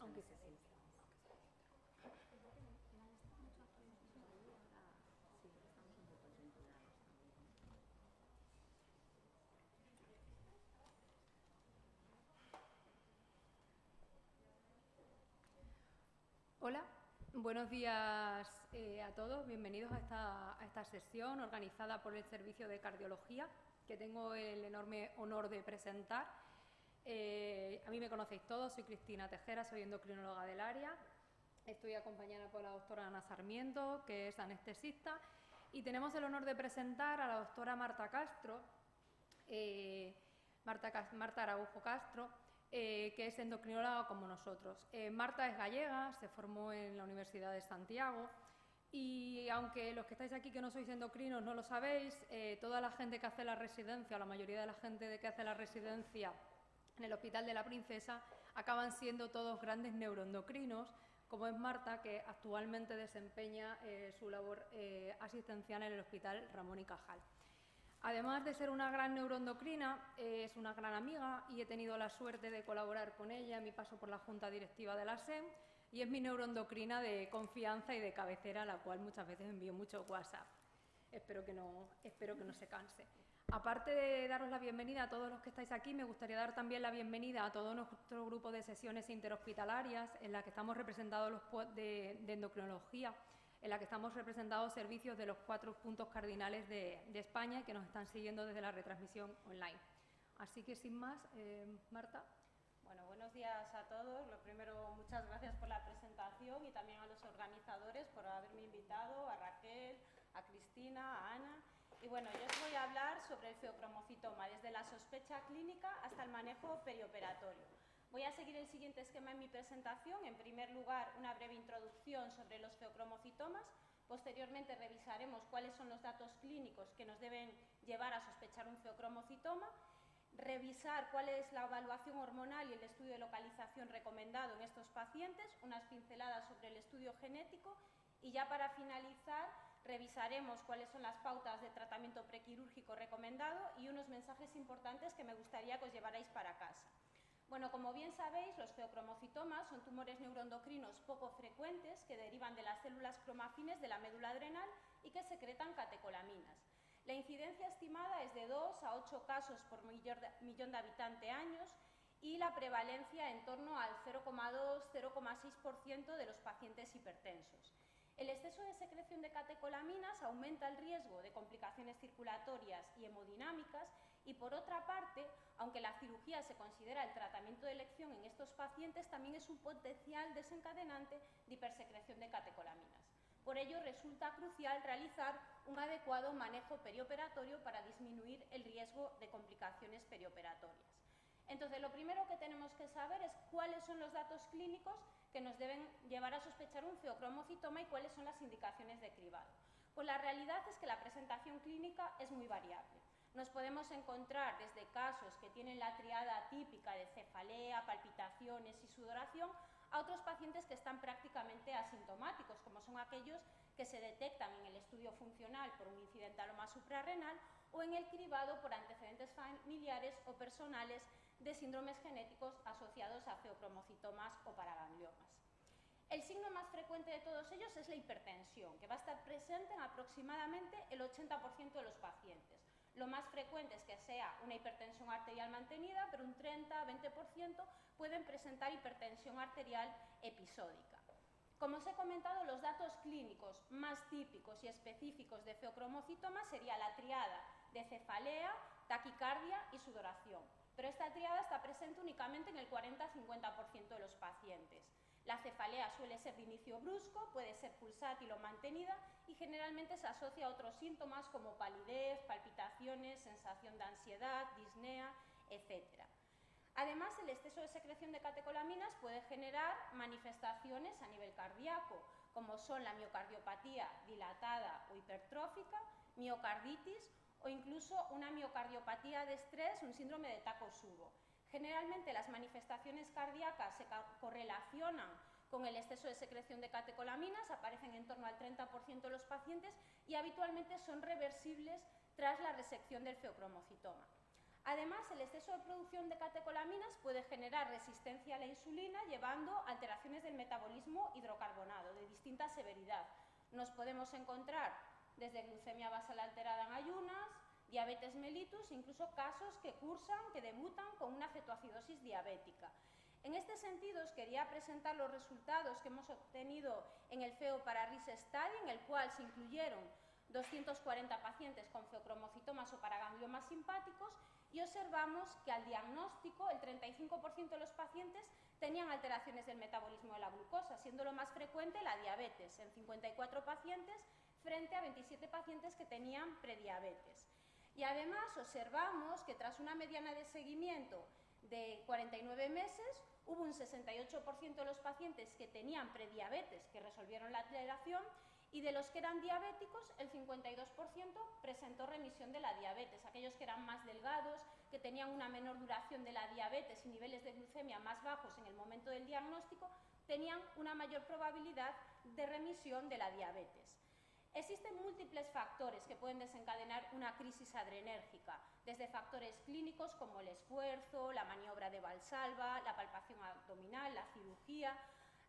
Aunque se siente. Hola, buenos días a todos. Bienvenidos a esta sesión organizada por el Servicio de Cardiología, que tengo el enorme honor de presentar. A mí me conocéis todos, soy Cristina Tejera, soy endocrinóloga del área. Estoy acompañada por la doctora Ana Sarmiento, que es anestesista, y tenemos el honor de presentar a la doctora Marta Castro, Marta Araujo Castro, que es endocrinóloga como nosotros. Marta es gallega, se formó en la Universidad de Santiago y aunque los que estáis aquí que no sois endocrinos no lo sabéis, toda la gente que hace la residencia, la mayoría de la gente que hace la residencia en el Hospital de la Princesa, acaban siendo todos grandes neuroendocrinos, como es Marta, que actualmente desempeña su labor asistencial en el Hospital Ramón y Cajal. Además de ser una gran neuroendocrina, es una gran amiga y he tenido la suerte de colaborar con ella en mi paso por la Junta Directiva de la SEM y es mi neuroendocrina de confianza y de cabecera, a la cual muchas veces envío mucho WhatsApp. Espero que no se canse. Aparte de daros la bienvenida a todos los que estáis aquí, me gustaría dar también la bienvenida a todo nuestro grupo de sesiones interhospitalarias en la que estamos representados los de endocrinología, en la que estamos representados servicios de los 4 puntos cardinales de España y que nos están siguiendo desde la retransmisión online. Así que, sin más, Marta. Bueno, buenos días a todos. Lo primero, muchas gracias por la presentación y también a los organizadores por haberme invitado, a Raquel, a Cristina, a Ana. Y bueno, yo os voy a hablar sobre el feocromocitoma, desde la sospecha clínica hasta el manejo perioperatorio. Voy a seguir el siguiente esquema en mi presentación. En primer lugar, una breve introducción sobre los feocromocitomas. Posteriormente revisaremos cuáles son los datos clínicos que nos deben llevar a sospechar un feocromocitoma. Revisar cuál es la evaluación hormonal y el estudio de localización recomendado en estos pacientes, unas pinceladas sobre el estudio genético y ya para finalizar revisaremos cuáles son las pautas de tratamiento prequirúrgico recomendado y unos mensajes importantes que me gustaría que os llevarais para casa. Bueno, como bien sabéis, los feocromocitomas son tumores neuroendocrinos poco frecuentes que derivan de las células cromafines de la médula adrenal y que secretan catecolaminas. La incidencia estimada es de 2 a 8 casos por millón de habitantes años y la prevalencia en torno al 0,2-0,6% de los pacientes hipertensos. El exceso de secreción de catecolaminas aumenta el riesgo de complicaciones circulatorias y hemodinámicas y, por otra parte, aunque la cirugía se considera el tratamiento de elección en estos pacientes, también es un potencial desencadenante de hipersecreción de catecolaminas. Por ello, resulta crucial realizar un adecuado manejo perioperatorio para disminuir el riesgo de complicaciones perioperatorias. Entonces, lo primero que tenemos que saber es cuáles son los datos clínicos que nos deben llevar a sospechar un feocromocitoma y cuáles son las indicaciones de cribado. Pues la realidad es que la presentación clínica es muy variable. Nos podemos encontrar desde casos que tienen la triada típica de cefalea, palpitaciones y sudoración, a otros pacientes que están prácticamente asintomáticos, como son aquellos que se detectan en el estudio funcional por un incidentaloma suprarrenal o en el cribado por antecedentes familiares o personales de síndromes genéticos asociados a feocromocitomas o paragangliomas. El signo más frecuente de todos ellos es la hipertensión, que va a estar presente en aproximadamente el 80% de los pacientes. Lo más frecuente es que sea una hipertensión arterial mantenida, pero un 30-20% pueden presentar hipertensión arterial episódica. Como os he comentado, los datos clínicos más típicos y específicos de feocromocitoma sería la triada de cefalea, taquicardia y sudoración, pero esta triada está presente únicamente en el 40-50% de los pacientes. La cefalea suele ser de inicio brusco, puede ser pulsátil o mantenida y generalmente se asocia a otros síntomas como palidez, palpitaciones, sensación de ansiedad, disnea, etc. Además, el exceso de secreción de catecolaminas puede generar manifestaciones a nivel cardíaco, como son la miocardiopatía dilatada o hipertrófica, miocarditis o incluso una miocardiopatía de estrés, un síndrome de Takotsubo. Generalmente las manifestaciones cardíacas se correlacionan con el exceso de secreción de catecolaminas, aparecen en torno al 30% de los pacientes y habitualmente son reversibles tras la resección del feocromocitoma. Además, el exceso de producción de catecolaminas puede generar resistencia a la insulina, llevando a alteraciones del metabolismo hidrocarbonado de distinta severidad. Nos podemos encontrar desde glucemia basal alterada en ayunas, diabetes mellitus, incluso casos que debutan con una cetoacidosis diabética. En este sentido, os quería presentar los resultados que hemos obtenido en el FEO para RIS Study, en el cual se incluyeron 240 pacientes con feocromocitomas o paragangliomas simpáticos, y observamos que al diagnóstico el 35% de los pacientes tenían alteraciones del metabolismo de la glucosa, siendo lo más frecuente la diabetes, en 54 pacientes frente a 27 pacientes que tenían prediabetes. Y además observamos que tras una mediana de seguimiento de 49 meses, hubo un 68% de los pacientes que tenían prediabetes que resolvieron la alteración, y de los que eran diabéticos, el 52% presentó remisión de la diabetes. Aquellos que eran más delgados, que tenían una menor duración de la diabetes y niveles de glucemia más bajos en el momento del diagnóstico, tenían una mayor probabilidad de remisión de la diabetes. Existen múltiples factores que pueden desencadenar una crisis adrenérgica, desde factores clínicos como el esfuerzo, la maniobra de Valsalva, la palpación abdominal, la cirugía.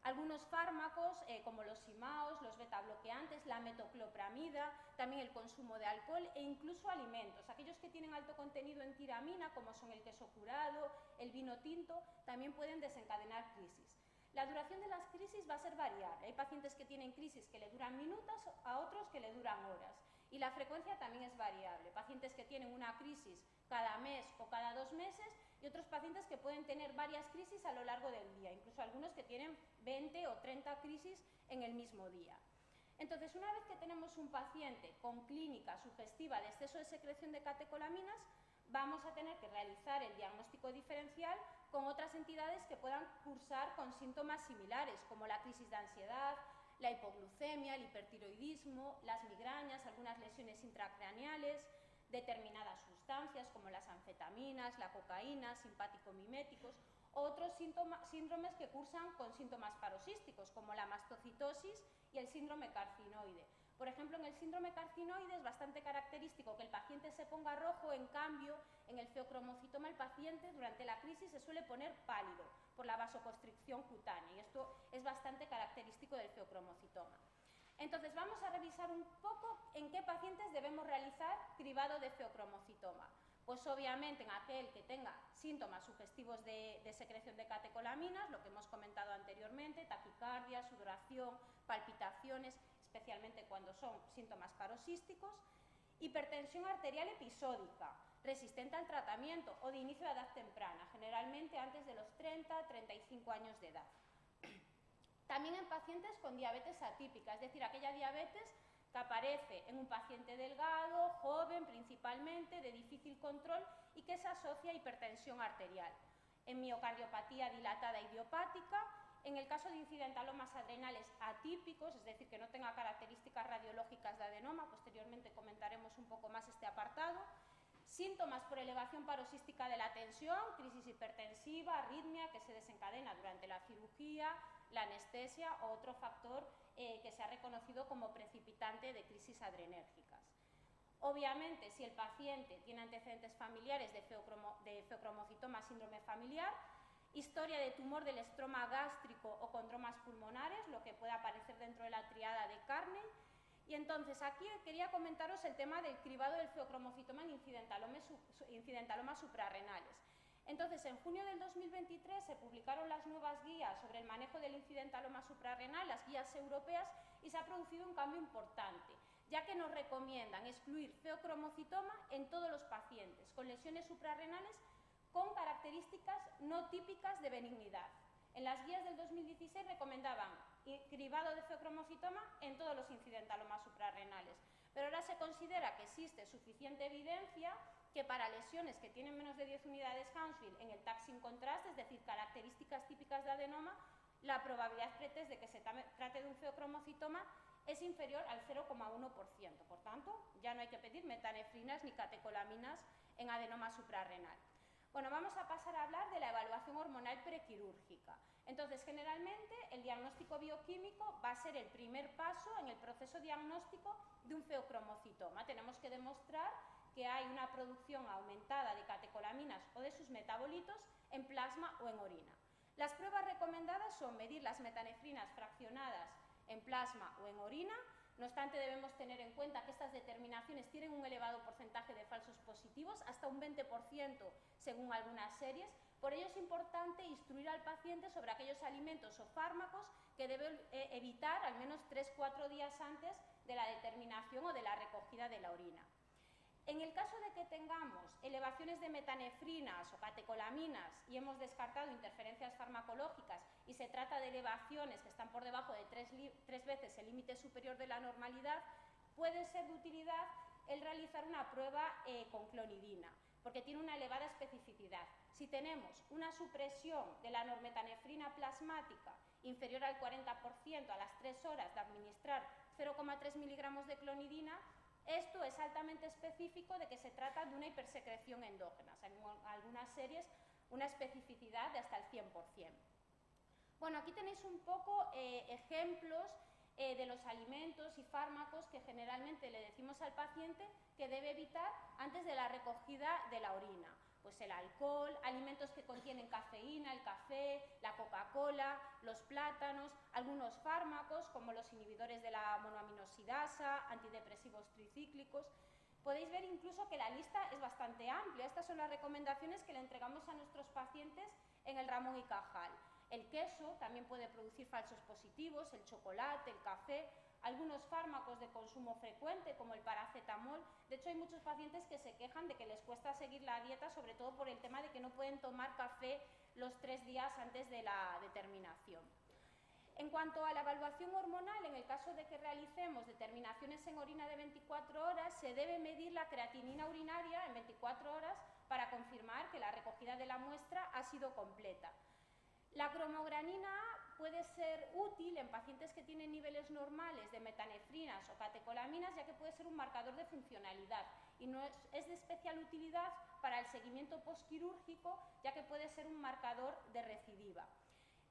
Algunos fármacos, como los IMAOs, los beta-bloqueantes, la metoclopramida, también el consumo de alcohol e incluso alimentos. Aquellos que tienen alto contenido en tiramina, como son el queso curado, el vino tinto, también pueden desencadenar crisis. La duración de las crisis va a ser variable. Hay pacientes que tienen crisis que le duran minutos, a otros que le duran horas. Y la frecuencia también es variable. Pacientes que tienen una crisis cada mes o cada 2 meses, y otros pacientes que pueden tener varias crisis a lo largo del día, incluso algunos que tienen 20 o 30 crisis en el mismo día. Entonces, una vez que tenemos un paciente con clínica sugestiva de exceso de secreción de catecolaminas, vamos a tener que realizar el diagnóstico diferencial con otras entidades que puedan cursar con síntomas similares, como la crisis de ansiedad, la hipoglucemia, el hipertiroidismo, las migrañas, algunas lesiones intracraneales, determinadas sustancias como las anfetaminas, la cocaína, simpático-miméticos, otros síndromes que cursan con síntomas paroxísticos como la mastocitosis y el síndrome carcinoide. Por ejemplo, en el síndrome carcinoide es bastante característico que el paciente se ponga rojo, en cambio, en el feocromocitoma el paciente durante la crisis se suele poner pálido por la vasoconstricción cutánea, y esto es bastante característico del feocromocitoma. Entonces, vamos a revisar un poco en qué pacientes debemos realizar cribado de feocromocitoma. Pues obviamente en aquel que tenga síntomas sugestivos de secreción de catecolaminas, lo que hemos comentado anteriormente, taquicardia, sudoración, palpitaciones, especialmente cuando son síntomas paroxísticos, hipertensión arterial episódica, resistente al tratamiento o de inicio de edad temprana, generalmente antes de los 30-35 años de edad. También en pacientes con diabetes atípica, es decir, aquella diabetes que aparece en un paciente delgado, joven principalmente, de difícil control y que se asocia a hipertensión arterial. En miocardiopatía dilatada idiopática, en el caso de incidentalomas adrenales atípicos, es decir, que no tenga características radiológicas de adenoma, posteriormente comentaremos un poco más este apartado. Síntomas por elevación paroxística de la tensión, crisis hipertensiva, arritmia que se desencadena durante la cirugía, la anestesia o otro factor que se ha reconocido como precipitante de crisis adrenérgicas. Obviamente, si el paciente tiene antecedentes familiares de feocromocitoma síndrome familiar, historia de tumor del estroma gástrico o condromas pulmonares, lo que puede aparecer dentro de la triada de Carney. Y entonces aquí quería comentaros el tema del cribado del feocromocitoma en incidentalomas suprarrenales. Entonces, en junio del 2023 se publicaron las nuevas guías sobre el manejo del incidentaloma suprarrenal, las guías europeas, y se ha producido un cambio importante, ya que nos recomiendan excluir feocromocitoma en todos los pacientes con lesiones suprarrenales con características no típicas de benignidad. En las guías del 2016 recomendaban cribado de feocromocitoma en todos los incidentalomas suprarrenales, pero ahora se considera que existe suficiente evidencia que para lesiones que tienen menos de 10 unidades Hounsfield en el TAC sin contraste, es decir, características típicas de adenoma, la probabilidad pretest de que se trate de un feocromocitoma es inferior al 0,1%. Por tanto, ya no hay que pedir metanefrinas ni catecolaminas en adenoma suprarrenal. Bueno, vamos a pasar a hablar de la evaluación hormonal prequirúrgica. Entonces, generalmente, el diagnóstico bioquímico va a ser el primer paso en el proceso diagnóstico de un feocromocitoma. Tenemos que demostrar que hay una producción aumentada de catecolaminas o de sus metabolitos en plasma o en orina. Las pruebas recomendadas son medir las metanefrinas fraccionadas en plasma o en orina. No obstante, debemos tener en cuenta que estas determinaciones tienen un elevado porcentaje de falsos positivos, hasta un 20% según algunas series. Por ello es importante instruir al paciente sobre aquellos alimentos o fármacos que debe evitar al menos 3-4 días antes de la determinación o de la recogida de la orina. En el caso de que tengamos elevaciones de metanefrinas o catecolaminas y hemos descartado interferencias farmacológicas y se trata de elevaciones que están por debajo de 3 veces el límite superior de la normalidad, puede ser de utilidad el realizar una prueba con clonidina, porque tiene una elevada especificidad. Si tenemos una supresión de la normetanefrina plasmática inferior al 40% a las 3 horas de administrar 0,3 miligramos de clonidina, esto es altamente específico de que se trata de una hipersecreción endógena, en algunas series una especificidad de hasta el 100%. Bueno, aquí tenéis un poco ejemplos de los alimentos y fármacos que generalmente le decimos al paciente que debe evitar antes de la recogida de la orina. Pues el alcohol, alimentos que contienen cafeína, el café, la Coca-Cola, los plátanos, algunos fármacos como los inhibidores de la monoaminosidasa, antidepresivos tricíclicos. Podéis ver incluso que la lista es bastante amplia. Estas son las recomendaciones que le entregamos a nuestros pacientes en el Ramón y Cajal. El queso también puede producir falsos positivos, el chocolate, el café, algunos fármacos de consumo frecuente como el paracetamol. De hecho, hay muchos pacientes que se quejan de que les cuesta seguir la dieta, sobre todo por el tema de que no pueden tomar café los 3 días antes de la determinación. En cuanto a la evaluación hormonal, en el caso de que realicemos determinaciones en orina de 24 horas, se debe medir la creatinina urinaria en 24 horas para confirmar que la recogida de la muestra ha sido completa. La cromogranina A puede ser útil en pacientes que tienen niveles normales de metanefrinas o catecolaminas, ya que puede ser un marcador de funcionalidad y no es de especial utilidad para el seguimiento postquirúrgico, ya que puede ser un marcador de recidiva.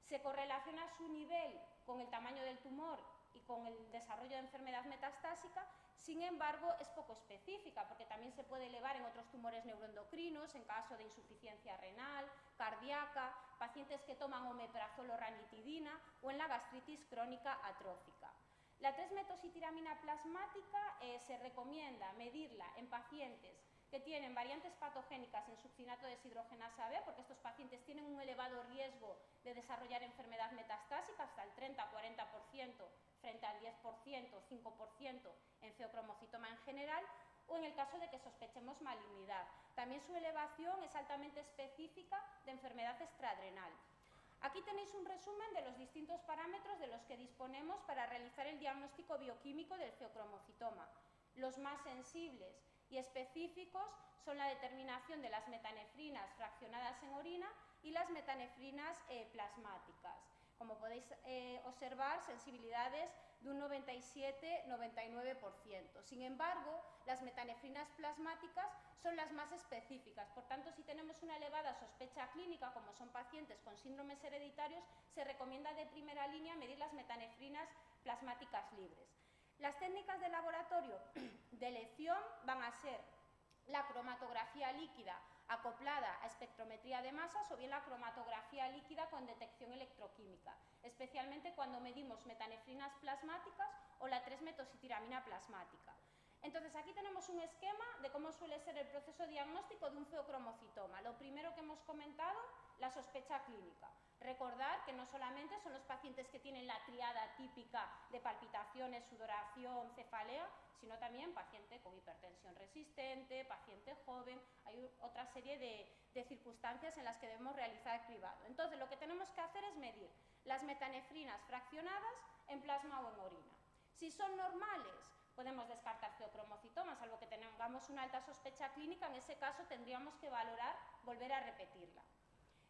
Se correlaciona su nivel con el tamaño del tumor y con el desarrollo de enfermedad metastásica. Sin embargo, es poco específica porque también se puede elevar en otros tumores neuroendocrinos, en caso de insuficiencia renal, cardíaca, pacientes que toman omeprazol o ranitidina o en la gastritis crónica atrófica. La 3-metocitiramina plasmática se recomienda medirla en pacientes que tienen variantes patogénicas en succinato deshidrogenasa B, porque estos pacientes tienen un elevado riesgo de desarrollar enfermedad metastásica, hasta el 30-40% frente al 10%, 5% en feocromocitoma en general, o en el caso de que sospechemos malignidad. También su elevación es altamente específica de enfermedad extraadrenal. Aquí tenéis un resumen de los distintos parámetros de los que disponemos para realizar el diagnóstico bioquímico del feocromocitoma. Los más sensibles y específicos son la determinación de las metanefrinas fraccionadas en orina y las metanefrinas plasmáticas. Como podéis observar, sensibilidades de un 97-99%. Sin embargo, las metanefrinas plasmáticas son las más específicas. Por tanto, si tenemos una elevada sospecha clínica, como son pacientes con síndromes hereditarios, se recomienda de primera línea medir las metanefrinas plasmáticas libres. Las técnicas de laboratorio de elección van a ser la cromatografía líquida acoplada a espectrometría de masas o bien la cromatografía líquida con detección electroquímica, especialmente cuando medimos metanefrinas plasmáticas o la 3-metocitiramina plasmática. Entonces, aquí tenemos un esquema de cómo suele ser el proceso diagnóstico de un feocromocitoma. Lo primero que hemos comentado, la sospecha clínica. Recordar que no solamente son los pacientes que tienen la triada típica de palpitaciones, sudoración, cefalea, sino también paciente con hipertensión resistente, paciente joven. Hay otra serie de circunstancias en las que debemos realizar el cribado. Entonces, lo que tenemos que hacer es medir las metanefrinas fraccionadas en plasma o en orina. Si son normales, podemos descartar feocromocitoma, salvo que tengamos una alta sospecha clínica. En ese caso tendríamos que valorar volver a repetirla.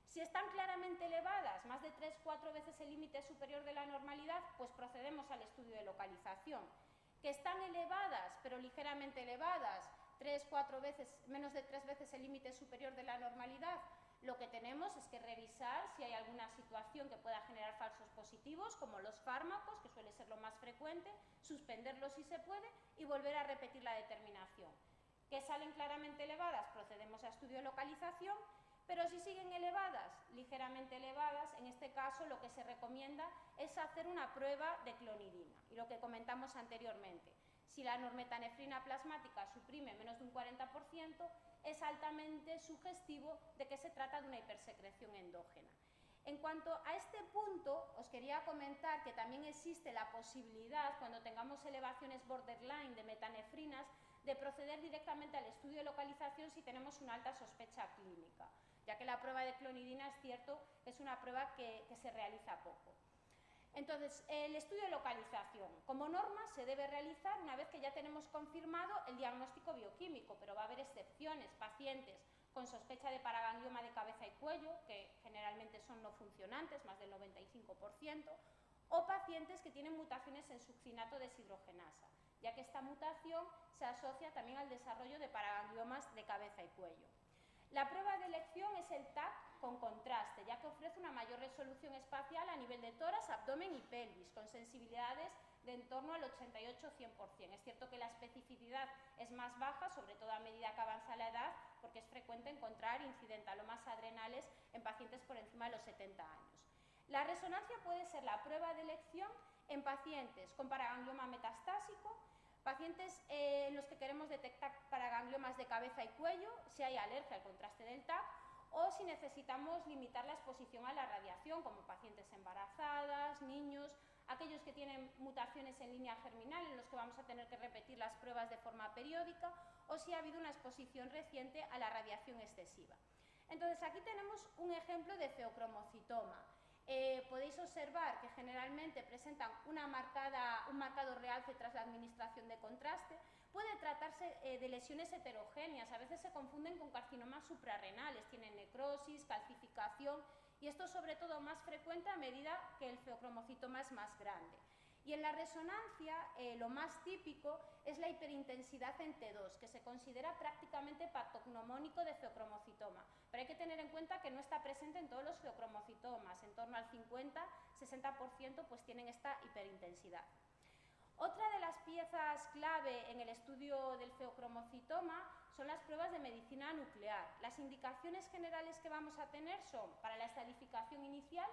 Si están claramente elevadas, más de 3-4 veces el límite superior de la normalidad, pues procedemos al estudio de localización. Que están elevadas, pero ligeramente elevadas, 3-4 veces, menos de 3 veces el límite superior de la normalidad, lo que tenemos es que revisar si hay alguna situación que pueda generar falsos positivos, como los fármacos, que suele ser lo más frecuente, suspenderlos si se puede y volver a repetir la determinación. que salen claramente elevadas, procedemos a estudio de localización, pero si siguen elevadas, ligeramente elevadas, en este caso lo que se recomienda es hacer una prueba de clonidina. Y lo que comentamos anteriormente, si la normetanefrina plasmática suprime menos de un 40%, es altamente sugestivo de que se trata de una hipersecreción endógena. En cuanto a este punto, os quería comentar que también existe la posibilidad, cuando tengamos elevaciones borderline de metanefrinas, de proceder directamente al estudio de localización si tenemos una alta sospecha clínica, ya que la prueba de clonidina es cierto que es una prueba que se realiza poco. Entonces, el estudio de localización, como norma, se debe realizar una vez que ya tenemos confirmado el diagnóstico bioquímico, pero va a haber excepciones, pacientes con sospecha de paraganglioma de cabeza y cuello, que generalmente son no funcionantes, más del 95%, o pacientes que tienen mutaciones en succinato deshidrogenasa, ya que esta mutación se asocia también al desarrollo de paragangliomas de cabeza y cuello. La prueba de elección es el TAC con contraste, ya que ofrece una mayor resolución espacial a nivel de tórax, abdomen y pelvis, con sensibilidades de en torno al 88-100%. Es cierto que la especificidad es más baja, sobre todo a medida que avanza la edad, porque es frecuente encontrar incidentalomas adrenales en pacientes por encima de los 70 años. La resonancia puede ser la prueba de elección en pacientes con paraganglioma metastásico, pacientes en los que queremos detectar paragangliomas de cabeza y cuello, si hay alergia al contraste del TAC, o si necesitamos limitar la exposición a la radiación, como pacientes embarazadas, niños, aquellos que tienen mutaciones en línea germinal, en los que vamos a tener que repetir las pruebas de forma periódica, o si ha habido una exposición reciente a la radiación excesiva. Entonces, aquí tenemos un ejemplo de feocromocitoma. Podéis observar que generalmente presentan un marcado realce tras la administración de contraste. Puede tratarse de lesiones heterogéneas, a veces se confunden con carcinomas suprarrenales, tienen necrosis, calcificación, y esto es sobre todo más frecuente a medida que el feocromocitoma es más grande. Y en la resonancia, lo más típico es la hiperintensidad en T2, que se considera prácticamente patognomónico de feocromocitoma. Pero hay que tener en cuenta que no está presente en todos los feocromocitomas, en torno al 50-60% pues tienen esta hiperintensidad. Otra de las piezas clave en el estudio del feocromocitoma son las pruebas de medicina nuclear. Las indicaciones generales que vamos a tener son para la estadificación inicial,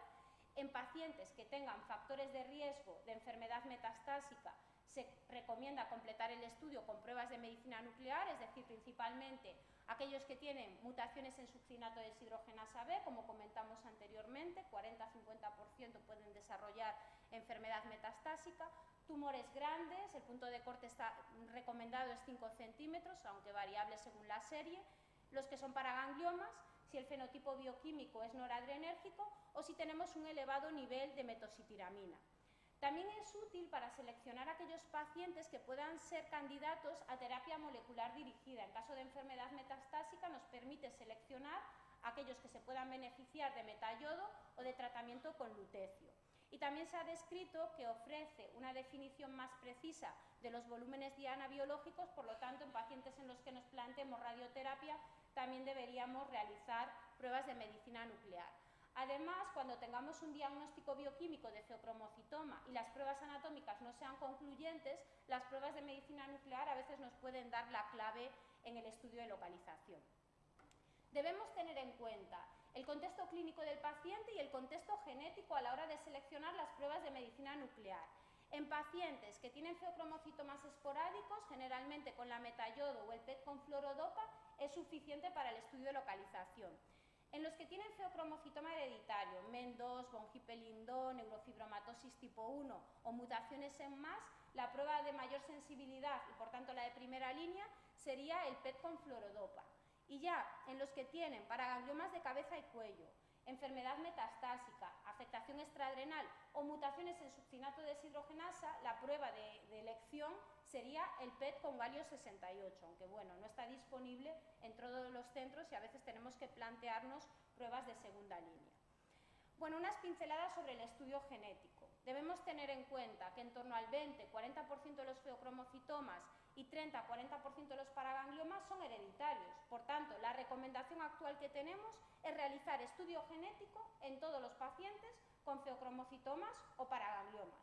en pacientes que tengan factores de riesgo de enfermedad metastásica, se recomienda completar el estudio con pruebas de medicina nuclear, es decir, principalmente aquellos que tienen mutaciones en succinato deshidrogenasa B, como comentamos anteriormente, 40-50% pueden desarrollar enfermedad metastásica, tumores grandes, el punto de corte recomendado es 5 centímetros, aunque variable según la serie, los que son paragangliomas, si el fenotipo bioquímico es noradrenérgico o si tenemos un elevado nivel de metositiramina. También es útil para seleccionar aquellos pacientes que puedan ser candidatos a terapia molecular dirigida. En caso de enfermedad metastásica nos permite seleccionar aquellos que se puedan beneficiar de metayodo o de tratamiento con lutecio. Y también se ha descrito que ofrece una definición más precisa de los volúmenes diana biológicos, por lo tanto, en pacientes en los que nos planteemos radioterapia, también deberíamos realizar pruebas de medicina nuclear. Además, cuando tengamos un diagnóstico bioquímico de feocromocitoma y las pruebas anatómicas no sean concluyentes, las pruebas de medicina nuclear a veces nos pueden dar la clave en el estudio de localización. Debemos tener en cuenta el contexto clínico del paciente y el contexto genético a la hora de seleccionar las pruebas de medicina nuclear. En pacientes que tienen feocromocitomas esporádicos, generalmente con la metayodo o el PET con fluorodopa, es suficiente para el estudio de localización. En los que tienen feocromocitoma hereditario, MEN2, von Hippel-Lindau, neurofibromatosis tipo 1 o mutaciones en MAS, la prueba de mayor sensibilidad y por tanto la de primera línea sería el PET con fluorodopa. Y ya en los que tienen paragangliomas de cabeza y cuello, enfermedad metastásica, afectación extraadrenal o mutaciones en succinato deshidrogenasa, la prueba de elección sería el PET con galio 68, aunque bueno, no está disponible en todos los centros y a veces tenemos que plantearnos pruebas de segunda línea. Bueno, unas pinceladas sobre el estudio genético. Debemos tener en cuenta que en torno al 20-40% de los feocromocitomas y 30-40% de los paragangliomas son hereditarios. Por tanto, la recomendación actual que tenemos es realizar estudio genético en todos los pacientes con feocromocitomas o paragangliomas.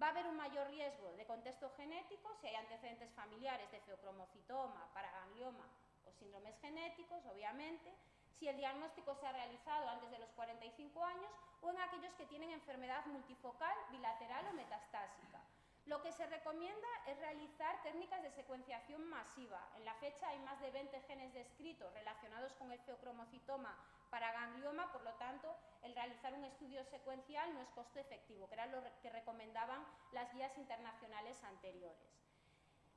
Va a haber un mayor riesgo de contexto genético si hay antecedentes familiares de feocromocitoma, paraganglioma o síndromes genéticos, obviamente, si el diagnóstico se ha realizado antes de los 45 años o en aquellos que tienen enfermedad multifocal, bilateral o metastásica. Lo que se recomienda es realizar técnicas de secuenciación masiva. En la fecha hay más de 20 genes descritos relacionados con el feocromocitoma paraganglioma, por lo tanto, el realizar un estudio secuencial no es costo efectivo, que era lo que recomendaban las guías internacionales anteriores.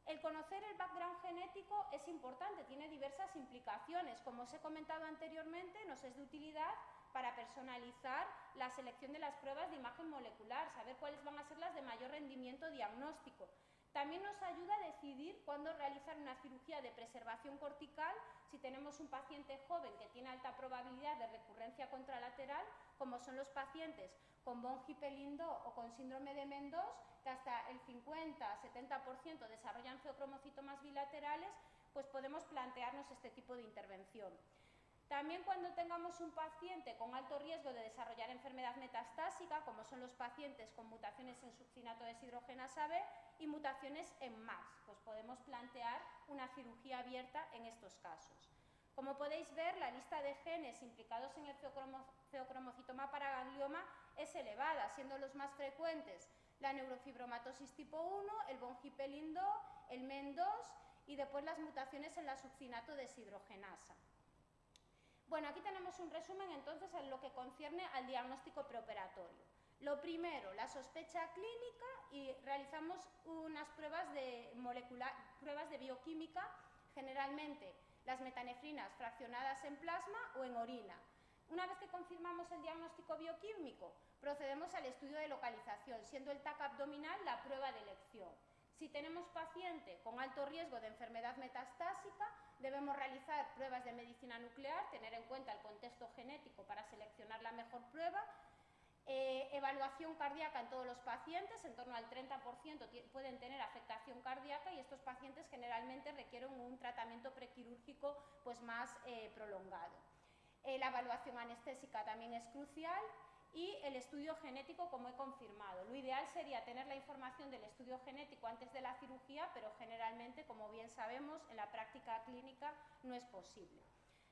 El conocer el background genético es importante, tiene diversas implicaciones. Como os he comentado anteriormente, nos es de utilidad para personalizar la selección de las pruebas de imagen molecular, saber cuáles van a ser las de mayor rendimiento diagnóstico. También nos ayuda a decidir cuándo realizar una cirugía de preservación cortical si tenemos un paciente joven que tiene alta probabilidad de recurrencia contralateral, como son los pacientes con von Hippel-Lindau o con síndrome de Mendoz, que hasta el 50-70% desarrollan feocromocitomas bilaterales, pues podemos plantearnos este tipo de intervención. También cuando tengamos un paciente con alto riesgo de desarrollar enfermedad metastásica, como son los pacientes con mutaciones en succinato deshidrogenasa B y mutaciones en MAX, pues podemos plantear una cirugía abierta en estos casos. Como podéis ver, la lista de genes implicados en el feocromocitoma paraganglioma es elevada, siendo los más frecuentes la neurofibromatosis tipo 1, el von Hippel-Lindau, el MEN2 y después las mutaciones en la succinato deshidrogenasa. Bueno, aquí tenemos un resumen entonces en lo que concierne al diagnóstico preoperatorio. Lo primero, la sospecha clínica y realizamos unas pruebas de bioquímica, generalmente las metanefrinas fraccionadas en plasma o en orina. Una vez que confirmamos el diagnóstico bioquímico, procedemos al estudio de localización, siendo el TAC abdominal la prueba de elección. Si tenemos paciente con alto riesgo de enfermedad metastásica, debemos realizar pruebas de medicina nuclear, tener en cuenta el contexto genético para seleccionar la mejor prueba, evaluación cardíaca en todos los pacientes, en torno al 30% pueden tener afectación cardíaca y estos pacientes generalmente requieren un tratamiento prequirúrgico pues, más prolongado. La evaluación anestésica también es crucial y el estudio genético, como he confirmado. Lo ideal sería tener la información del estudio genético antes de la cirugía, pero generalmente, como bien sabemos, en la práctica clínica no es posible.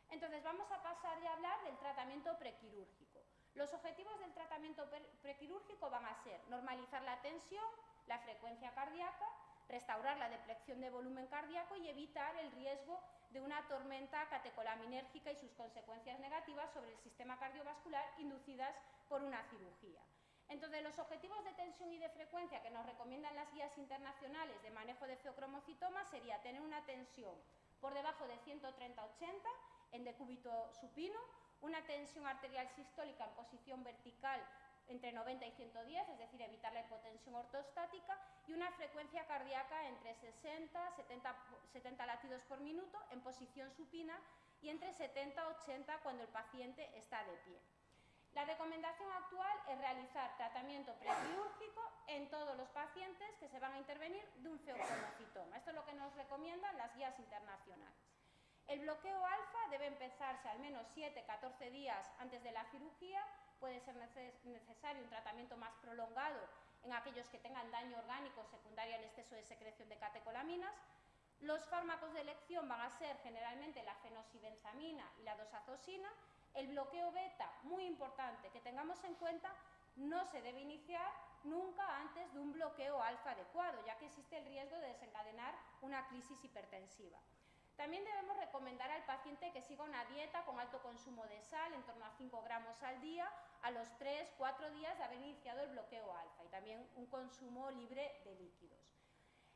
Entonces, vamos a pasar ya a hablar del tratamiento prequirúrgico. Los objetivos del tratamiento prequirúrgico van a ser normalizar la tensión, la frecuencia cardíaca, restaurar la deplección de volumen cardíaco y evitar el riesgo de una tormenta catecolaminérgica y sus consecuencias negativas sobre el sistema cardiovascular inducidas por una cirugía. Entonces, los objetivos de tensión y de frecuencia que nos recomiendan las guías internacionales de manejo de feocromocitoma sería tener una tensión por debajo de 130/80 en decúbito supino, una tensión arterial sistólica en posición vertical entre 90 y 110, es decir, evitar la hipotensión ortostática, y una frecuencia cardíaca entre 60-70 latidos por minuto en posición supina y entre 70-80 cuando el paciente está de pie. La recomendación actual es realizar tratamiento prequirúrgico en todos los pacientes que se van a intervenir de un feocromocitoma. Esto es lo que nos recomiendan las guías internacionales. El bloqueo alfa debe empezarse al menos 7-14 días antes de la cirugía. Puede ser necesario un tratamiento más prolongado en aquellos que tengan daño orgánico secundario al exceso de secreción de catecolaminas. Los fármacos de elección van a ser generalmente la fenosibenzamina y la dosazosina. El bloqueo beta, muy importante, que tengamos en cuenta, no se debe iniciar nunca antes de un bloqueo alfa adecuado, ya que existe el riesgo de desencadenar una crisis hipertensiva. También debemos recomendar al paciente que siga una dieta con alto consumo de sal, en torno a 5 gramos al día, a los 3-4 días de haber iniciado el bloqueo alfa, y también un consumo libre de líquidos.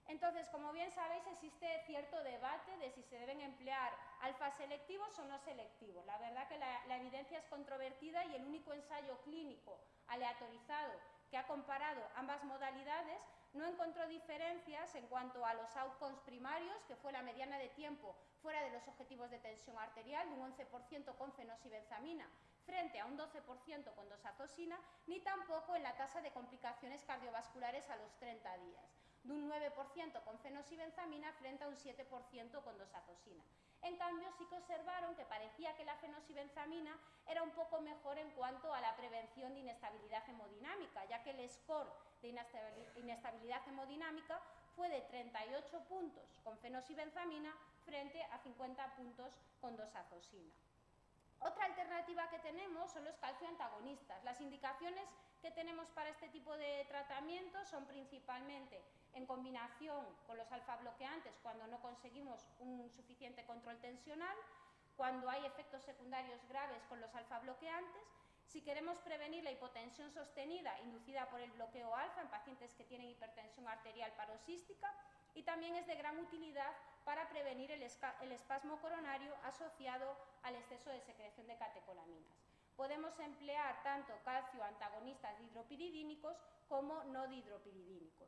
Entonces, como bien sabéis, existe cierto debate de si se deben emplear alfa selectivos o no selectivos. La verdad que la evidencia es controvertida y el único ensayo clínico aleatorizado que ha comparado ambas modalidades no encontró diferencias en cuanto a los outcomes primarios, que fue la mediana de tiempo fuera de los objetivos de tensión arterial, de un 11% con fenosibenzamina frente a un 12% con dosazosina, ni tampoco en la tasa de complicaciones cardiovasculares a los 30 días, de un 9% con fenosibenzamina frente a un 7% con dosazosina. En cambio, sí que observaron que parecía que la fenoxibenzamina era un poco mejor en cuanto a la prevención de inestabilidad hemodinámica, ya que el score de inestabilidad hemodinámica fue de 38 puntos con fenoxibenzamina frente a 50 puntos con dosazosina. Otra alternativa que tenemos son los calcioantagonistas. Las indicaciones que tenemos para este tipo de tratamiento son principalmente en combinación con los alfa-bloqueantes cuando no conseguimos un suficiente control tensional, cuando hay efectos secundarios graves con los alfa-bloqueantes, si queremos prevenir la hipotensión sostenida inducida por el bloqueo alfa en pacientes que tienen hipertensión arterial paroxística, y también es de gran utilidad para prevenir el espasmo coronario asociado al exceso de secreción de catecolaminas. Podemos emplear tanto calcio antagonistas dihidropiridínicos como no dihidropiridínicos.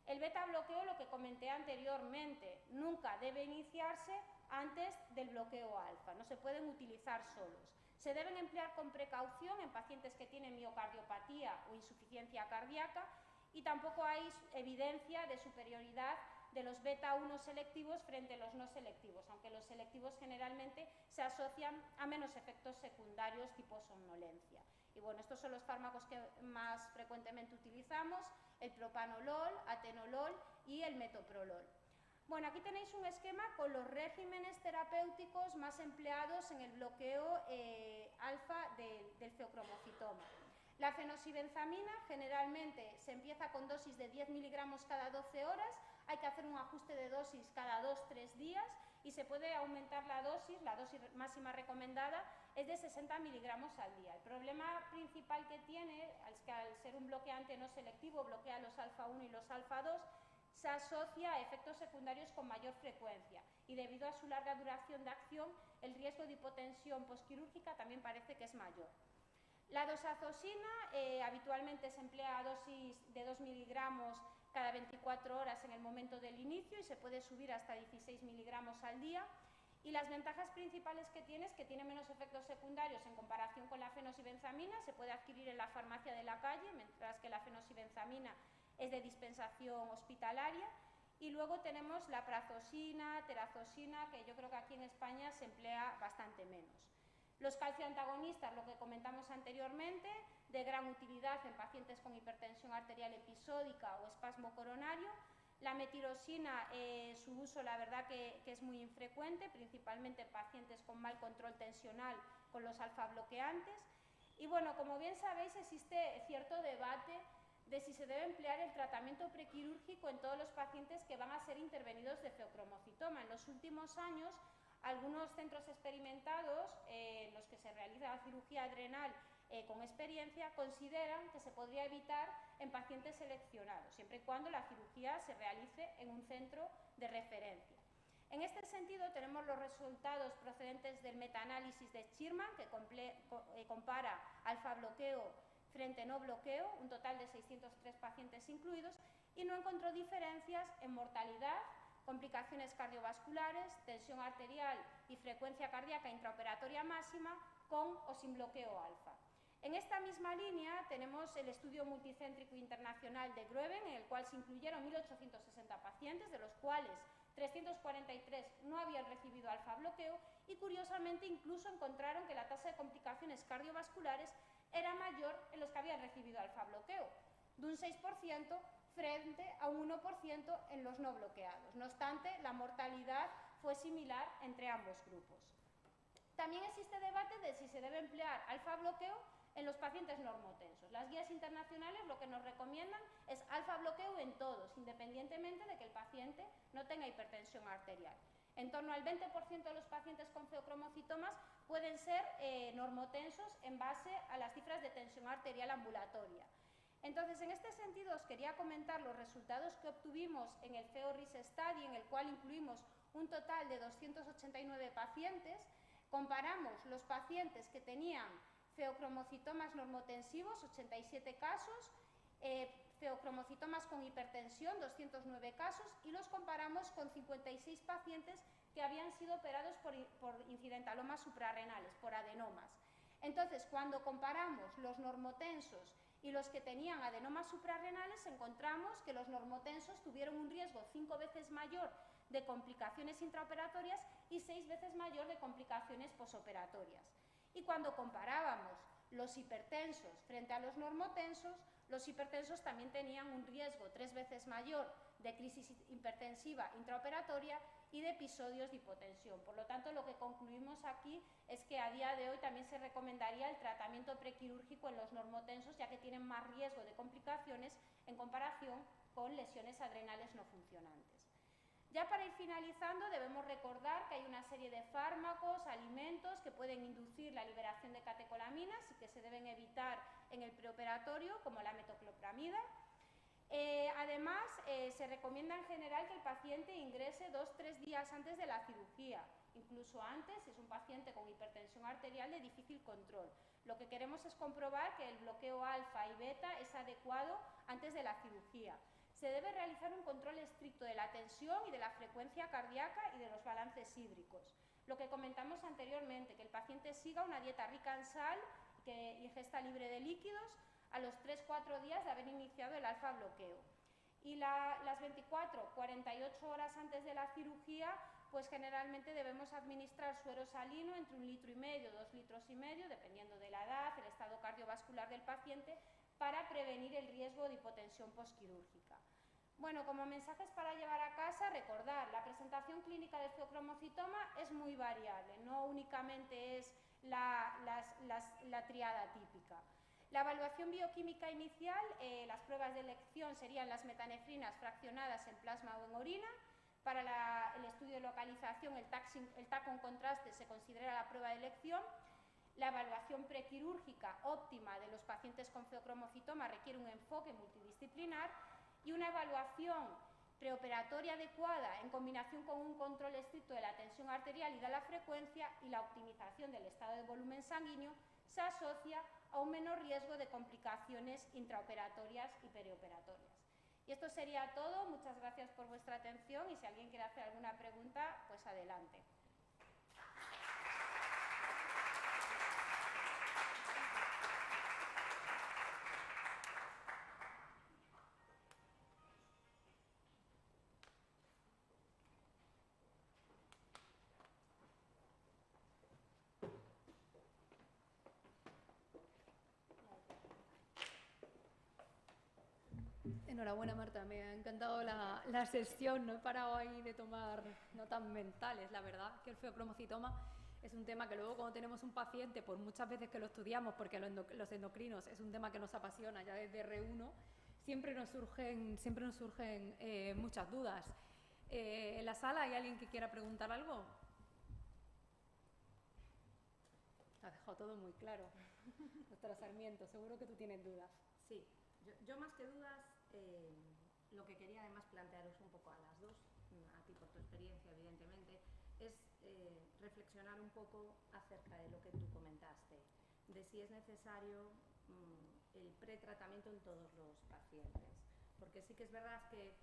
El beta-bloqueo, lo que comenté anteriormente, nunca debe iniciarse antes del bloqueo alfa, no se pueden utilizar solos. Se deben emplear con precaución en pacientes que tienen miocardiopatía o insuficiencia cardíaca, y tampoco hay evidencia de superioridad de los beta-1 selectivos frente a los no selectivos, aunque los selectivos generalmente se asocian a menos efectos secundarios tipo somnolencia. Y bueno, estos son los fármacos que más frecuentemente utilizamos: el propanolol, atenolol y el metoprolol. Bueno, aquí tenéis un esquema con los regímenes terapéuticos más empleados en el bloqueo alfa del feocromocitoma. La fenoxibenzamina generalmente se empieza con dosis de 10 miligramos cada 12 horas, hay que hacer un ajuste de dosis cada 2-3 días y se puede aumentar la dosis máxima recomendada es de 60 miligramos al día. El problema principal que tiene es que al ser un bloqueante no selectivo, bloquea los alfa-1 y los alfa-2, se asocia a efectos secundarios con mayor frecuencia y debido a su larga duración de acción, el riesgo de hipotensión posquirúrgica también parece que es mayor. La dosazosina habitualmente se emplea a dosis de 2 miligramos cada 24 horas en el momento del inicio y se puede subir hasta 16 miligramos al día. Y las ventajas principales que tiene es que tiene menos efectos secundarios en comparación con la fenoxibenzamina, se puede adquirir en la farmacia de la calle, mientras que la fenoxibenzamina es de dispensación hospitalaria. Y luego tenemos la prazosina, terazosina, que yo creo que aquí en España se emplea bastante menos. Los calcioantagonistas, lo que comentamos anteriormente, de gran utilidad en pacientes con hipertensión arterial episódica o espasmo coronario. La metirosina, su uso la verdad que es muy infrecuente, principalmente en pacientes con mal control tensional con los alfa-bloqueantes. Y bueno, como bien sabéis, existe cierto debate de si se debe emplear el tratamiento prequirúrgico en todos los pacientes que van a ser intervenidos de feocromocitoma. En los últimos años, algunos centros experimentados en los que se realiza la cirugía adrenal con experiencia consideran que se podría evitar en pacientes seleccionados, siempre y cuando la cirugía se realice en un centro de referencia. En este sentido, tenemos los resultados procedentes del metaanálisis de Schirman, que compara alfa-bloqueo frente no bloqueo, un total de 603 pacientes incluidos, y no encontró diferencias en mortalidad, complicaciones cardiovasculares, tensión arterial y frecuencia cardíaca intraoperatoria máxima con o sin bloqueo alfa. En esta misma línea tenemos el estudio multicéntrico internacional de Gröben, en el cual se incluyeron 1.860 pacientes, de los cuales 343 no habían recibido alfa-bloqueo y curiosamente incluso encontraron que la tasa de complicaciones cardiovasculares era mayor en los que habían recibido alfa-bloqueo, de un 6% frente a un 1% en los no bloqueados. No obstante, la mortalidad fue similar entre ambos grupos. También existe debate de si se debe emplear alfa-bloqueo en los pacientes normotensos. Las guías internacionales lo que nos recomiendan es alfa-bloqueo en todos, independientemente de que el paciente no tenga hipertensión arterial. En torno al 20% de los pacientes con feocromocitomas pueden ser normotensos en base a las cifras de tensión arterial ambulatoria. Entonces, en este sentido, os quería comentar los resultados que obtuvimos en el FEORIS Study, en el cual incluimos un total de 289 pacientes. Comparamos los pacientes que tenían feocromocitomas normotensivos, 87 casos, feocromocitomas con hipertensión, 209 casos, y los comparamos con 56 pacientes que habían sido operados por incidentalomas suprarrenales, por adenomas. Entonces, cuando comparamos los normotensos y los que tenían adenomas suprarrenales, encontramos que los normotensos tuvieron un riesgo 5 veces mayor de complicaciones intraoperatorias y 6 veces mayor de complicaciones posoperatorias. Y cuando comparábamos los hipertensos frente a los normotensos, los hipertensos también tenían un riesgo 3 veces mayor de crisis hipertensiva intraoperatoria y de episodios de hipotensión. Por lo tanto, lo que concluimos aquí es que a día de hoy también se recomendaría el tratamiento prequirúrgico en los normotensos, ya que tienen más riesgo de complicaciones en comparación con lesiones adrenales no funcionantes. Ya para ir finalizando, debemos recordar que hay una serie de fármacos, alimentos que pueden inducir la liberación de catecolaminas y que se deben evitar en el preoperatorio, como la metoclopramida. Además, se recomienda en general que el paciente ingrese 2-3 días antes de la cirugía, incluso antes si es un paciente con hipertensión arterial de difícil control. Lo que queremos es comprobar que el bloqueo alfa y beta es adecuado antes de la cirugía. Se debe realizar un control estricto de la tensión y de la frecuencia cardíaca y de los balances hídricos. Lo que comentamos anteriormente, que el paciente siga una dieta rica en sal y ingesta libre de líquidos a los 3-4 días de haber iniciado el alfa bloqueo. Y las 24-48 horas antes de la cirugía, pues generalmente debemos administrar suero salino entre 1,5 litros, 2,5 litros, dependiendo de la edad, el estado cardiovascular del paciente, para prevenir el riesgo de hipotensión posquirúrgica. Bueno, como mensajes para llevar a casa, recordar, la presentación clínica del feocromocitoma es muy variable, no únicamente es la triada típica. La evaluación bioquímica inicial, las pruebas de elección serían las metanefrinas fraccionadas en plasma o en orina. Para el estudio de localización, el TAC con contraste se considera la prueba de elección. La evaluación prequirúrgica óptima de los pacientes con feocromocitoma requiere un enfoque multidisciplinar y una evaluación preoperatoria adecuada en combinación con un control estricto de la tensión arterial y de la frecuencia y la optimización del estado de volumen sanguíneo se asocia a un menor riesgo de complicaciones intraoperatorias y perioperatorias. Y esto sería todo. Muchas gracias por vuestra atención y si alguien quiere hacer alguna pregunta, pues adelante. Enhorabuena, Marta, me ha encantado la sesión, no he parado ahí de tomar notas mentales. La verdad que el feocromocitoma es un tema que luego cuando tenemos un paciente, por muchas veces que lo estudiamos, porque los endocrinos es un tema que nos apasiona ya desde R1, siempre nos surgen muchas dudas. ¿En la sala hay alguien que quiera preguntar algo? Ha dejado todo muy claro. Doctora Sarmiento, seguro que tú tienes dudas. Sí, yo más que dudas, lo que quería además plantearos un poco a las dos, a ti por tu experiencia evidentemente, es reflexionar un poco acerca de lo que tú comentaste, de si es necesario el pretratamiento en todos los pacientes. Porque sí que es verdad que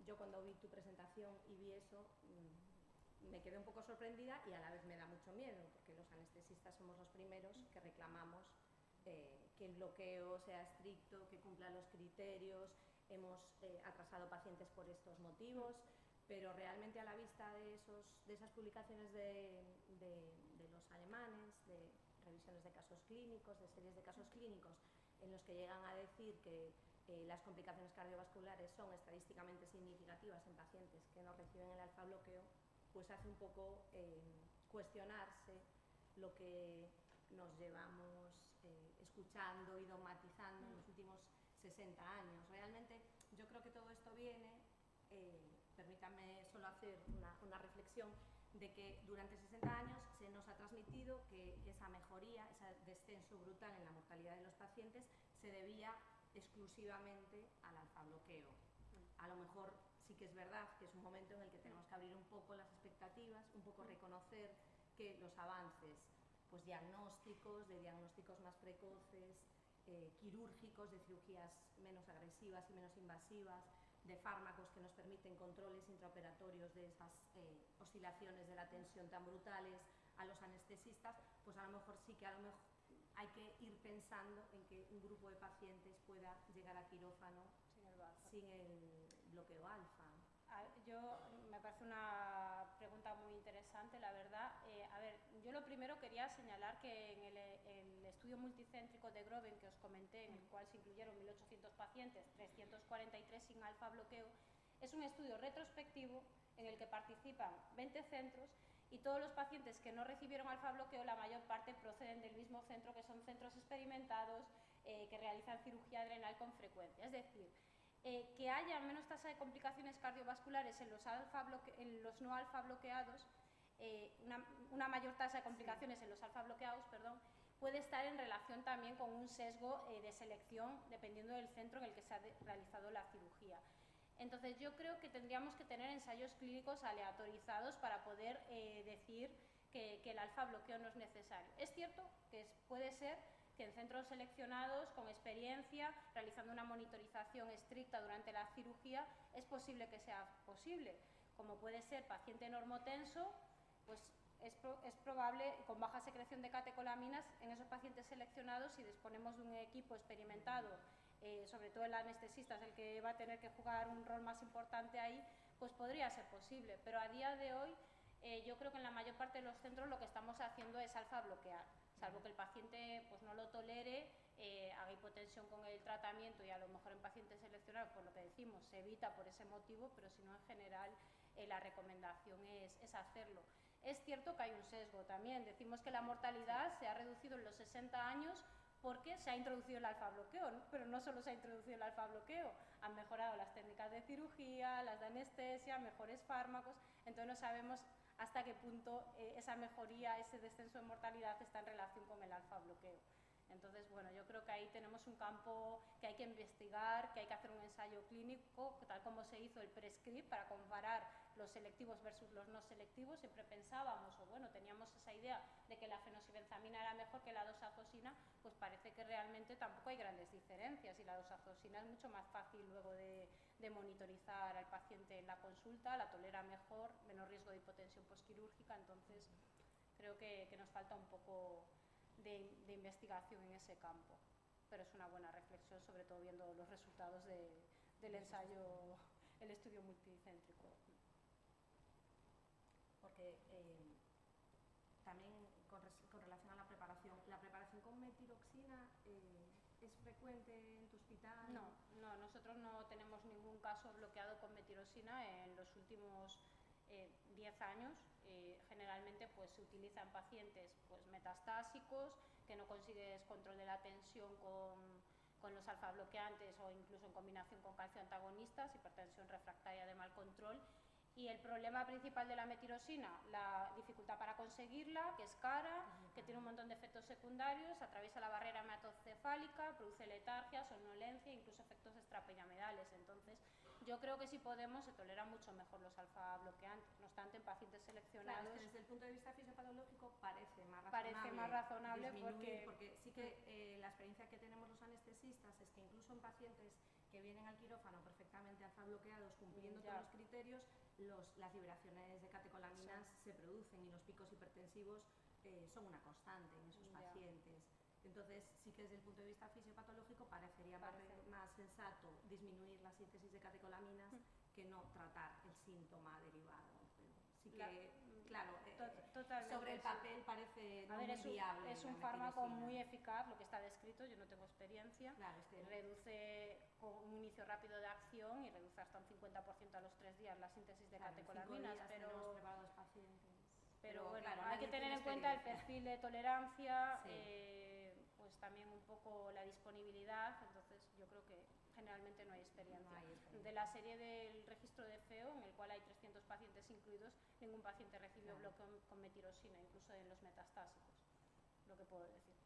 yo cuando vi tu presentación y vi eso, me quedé un poco sorprendida y a la vez me da mucho miedo, porque los anestesistas somos los primeros que reclamamos que el bloqueo sea estricto, que cumpla los criterios. Hemos atrasado pacientes por estos motivos, pero realmente a la vista de esas publicaciones de los alemanes, de revisiones de casos clínicos, de series de casos clínicos, en los que llegan a decir que las complicaciones cardiovasculares son estadísticamente significativas en pacientes que no reciben el alfa bloqueo, pues hace un poco cuestionarse lo que nos llevamos escuchando y dogmatizando en los últimos 60 años. Realmente yo creo que todo esto viene, permítanme solo hacer una reflexión, de que durante 60 años se nos ha transmitido que esa mejoría, ese descenso brutal en la mortalidad de los pacientes se debía exclusivamente al alfa bloqueo. A lo mejor sí que es verdad que es un momento en el que tenemos que abrir un poco las expectativas, un poco reconocer que los avances pues diagnósticos, de diagnósticos más precoces, quirúrgicos, de cirugías menos agresivas y menos invasivas, de fármacos que nos permiten controles intraoperatorios de esas oscilaciones de la tensión tan brutales a los anestesistas, pues a lo mejor sí que hay que ir pensando en que un grupo de pacientes pueda llegar a quirófano sin el bloqueo alfa. Me parece una pregunta muy interesante, la verdad. A ver, yo lo primero quería señalar que en el estudio multicéntrico de Groven que os comenté, en el cual se incluyeron 1.800 pacientes, 343 sin alfa-bloqueo, es un estudio retrospectivo en el que participan 20 centros y todos los pacientes que no recibieron alfa-bloqueo, la mayor parte proceden del mismo centro, que son centros experimentados que realizan cirugía adrenal con frecuencia. Es decir, que haya menos tasa de complicaciones cardiovasculares en los no alfa bloqueados, una mayor tasa de complicaciones en los alfa bloqueados, perdón, puede estar en relación también con un sesgo de selección dependiendo del centro en el que se ha realizado la cirugía. Entonces yo creo que tendríamos que tener ensayos clínicos aleatorizados para poder decir que el alfa bloqueo no es necesario. Es cierto que puede ser que en centros seleccionados, con experiencia, realizando una monitorización estricta durante la cirugía, es posible que sea posible. Como puede ser paciente normotenso, pues es probable, con baja secreción de catecolaminas, en esos pacientes seleccionados, si disponemos de un equipo experimentado, sobre todo el anestesista es el que va a tener que jugar un rol más importante ahí, pues podría ser posible. Pero a día de hoy, yo creo que en la mayor parte de los centros lo que estamos haciendo es alfa bloquear, salvo que el paciente pues, no lo tolere, haga hipotensión con el tratamiento y a lo mejor en pacientes seleccionados, por lo que decimos, se evita por ese motivo, pero si no, en general, la recomendación es hacerlo. Es cierto que hay un sesgo también. Decimos que la mortalidad se ha reducido en los 60 años porque se ha introducido el alfa-bloqueo, ¿no? Pero no solo se ha introducido el alfa-bloqueo, han mejorado las técnicas de cirugía, las de anestesia, mejores fármacos, entonces no sabemos hasta qué punto esa mejoría, ese descenso de mortalidad está en relación con el alfa-bloqueo. Entonces, bueno, yo creo que ahí tenemos un campo que hay que investigar, que hay que hacer un ensayo clínico, tal como se hizo el prescript, para comparar los selectivos versus los no selectivos. Siempre pensábamos, o bueno, teníamos esa idea de que la fenoxibenzamina era mejor que la dosazoxina, pues parece que realmente tampoco hay grandes diferencias y la dosazoxina es mucho más fácil luego de monitorizar al paciente en la consulta, la tolera mejor, menos riesgo de hipotensión posquirúrgica, entonces creo que nos falta un poco de investigación en ese campo, pero es una buena reflexión, sobre todo viendo los resultados del ensayo, el estudio multicéntrico. Porque también con relación a la preparación con metiroxina ¿es frecuente en tu hospital? No, nosotros no tenemos ningún caso bloqueado con metiroxina en los últimos 10 años. Generalmente pues, se utiliza en pacientes pues, metastásicos, que no consigues control de la tensión con los alfa bloqueantes o incluso en combinación con calcio antagonistas, hipertensión refractaria de mal control. Y el problema principal de la metiroxina, la dificultad para conseguirla, que es cara, que tiene un montón de efectos secundarios, atraviesa la barrera hematocefálica, produce letargia, somnolencia, incluso efectos extrapiramidales. Entonces, yo creo que si podemos, se toleran mucho mejor los alfa bloqueantes. No obstante, en pacientes seleccionados... Claro, es que desde el punto de vista fisiopatológico parece más razonable porque sí que la experiencia que tenemos los anestesistas es que incluso en pacientes que vienen al quirófano perfectamente alfa bloqueados, cumpliendo todos los criterios, las liberaciones de catecolaminas se producen y los picos hipertensivos son una constante en esos pacientes. Entonces, sí que desde el punto de vista fisiopatológico parecería más sensato disminuir la síntesis de catecolaminas que no tratar el síntoma derivado. Pero sí que, claro, sobre el papel parece no muy viable. Es un fármaco muy eficaz, lo que está descrito, yo no tengo experiencia. Claro, reduce con un inicio rápido de acción y reduce hasta un 50% a los 3 días la síntesis de catecolaminas. Pero bueno, claro, hay que tener en cuenta el perfil de tolerancia, pues también un poco la disponibilidad, entonces yo creo que generalmente no hay experiencia. De la serie del registro de FEO, en el cual hay 300 pacientes incluidos, ningún paciente recibió bloqueo con metiroxina, incluso en los metastásicos, lo que puedo decir.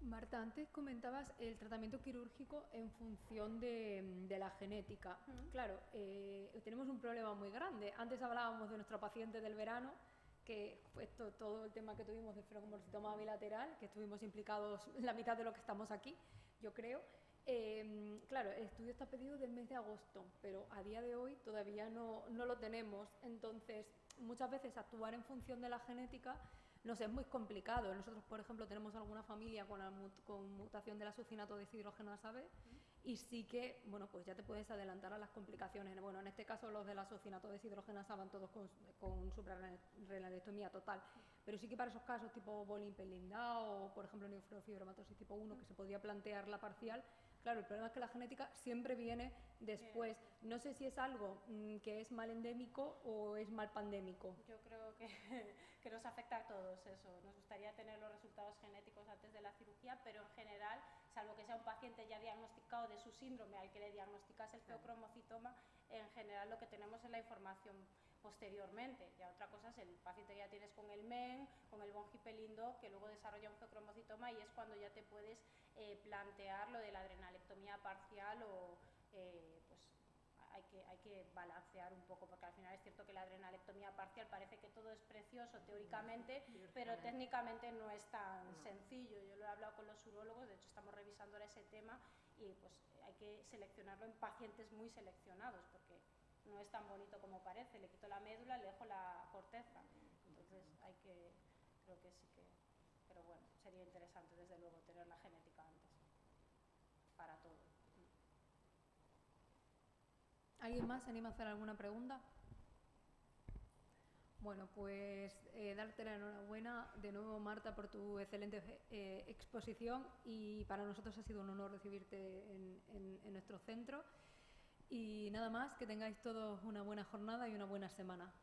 Marta, antes comentabas el tratamiento quirúrgico en función de la genética. Claro, tenemos un problema muy grande. Antes hablábamos de nuestra paciente del verano, que fue todo el tema que tuvimos de feromorcitoma bilateral, que estuvimos implicados la mitad de lo que estamos aquí, yo creo. Claro, el estudio está pedido del mes de agosto, pero a día de hoy todavía no lo tenemos. Entonces, muchas veces actuar en función de la genética nos es muy complicado. Nosotros, por ejemplo, tenemos alguna familia con mutación del azucinato deshidrogenasa B y sí que, bueno, pues ya te puedes adelantar a las complicaciones. Bueno, en este caso los de la sofinato deshidrogenasa van todos con suprarrenalectomía total, pero sí que para esos casos tipo Bolin-Pelindao o, por ejemplo, nefrofibromatosis tipo 1, que se podía plantear la parcial. Claro, el problema es que la genética siempre viene después. No sé si es algo que es mal endémico o es mal pandémico. Yo creo que nos afecta a todos eso. Nos gustaría tener los resultados genéticos antes de la cirugía, pero en general, salvo que sea un paciente ya diagnosticado de su síndrome al que le diagnosticas el feocromocitoma, en general lo que tenemos es la información posteriormente. Ya otra cosa es el paciente que ya tienes con el MEN, con el von Hippel-Lindau, que luego desarrolla un feocromocitoma, y es cuando ya te puedes plantear lo de la adrenalectomía parcial o pues hay que balancear un poco, porque al final es cierto que la adrenalectomía parcial parece que todo es precioso teóricamente, pero técnicamente no es tan sencillo. Yo lo he hablado con los urólogos, de hecho estamos revisando ahora ese tema, y pues hay que seleccionarlo en pacientes muy seleccionados, porque no es tan bonito como parece. Le quito la médula, le dejo la corteza. Entonces creo que sí que, pero bueno, sería interesante desde luego tener la genética antes para todo. ¿Alguien más se anima a hacer alguna pregunta? Bueno, pues darte la enhorabuena de nuevo, Marta, por tu excelente exposición, y para nosotros ha sido un honor recibirte en nuestro centro. Y nada más, que tengáis todos una buena jornada y una buena semana.